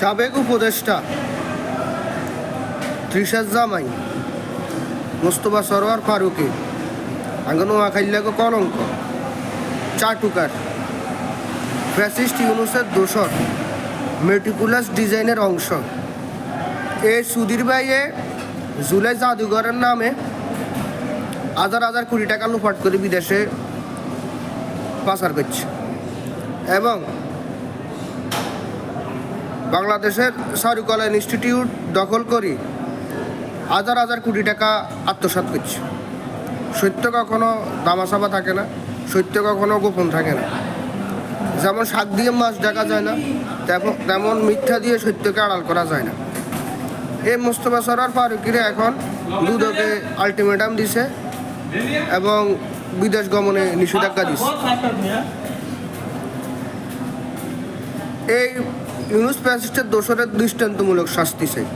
সাবেক উপদেষ্টা ত্রিশার জামাই মোস্তফা সরোয়ার ফারুকি নোয়াখাইলাকে কলঙ্ক চাটুকার ফ্যাসিস্ট ইউনুসের দোসর মেটিকুলাস ডিজাইনের অংশ এই সুধীর ভাইয়ে জুলাই জাদুঘরের নামে হাজার হাজার কোটি টাকা লুপাট করে বিদেশে পাচার করছে এবং বাংলাদেশের চারুকলা ইনস্টিটিউট দখল করে হাজার হাজার কোটি টাকা আত্মসাৎ করছে। সত্য কখনো দামাচাপা থাকে না, সত্য কখনো গোপন থাকে না। যেমন শাক দিয়ে মাছ দেখা যায় না, তেমন মিথ্যা দিয়ে সত্যকে আড়াল করা যায় না। এই মোস্তফা সরোয়ার ফারুকিরে এখন দুদকে আলটিমেটাম দিছে এবং বিদেশ গমনে নিষেধাজ্ঞা দিছে। এই ইউনুস ফ্যাসিস্টের দোষরের দৃষ্টান্তমূলক শাস্তি চাই।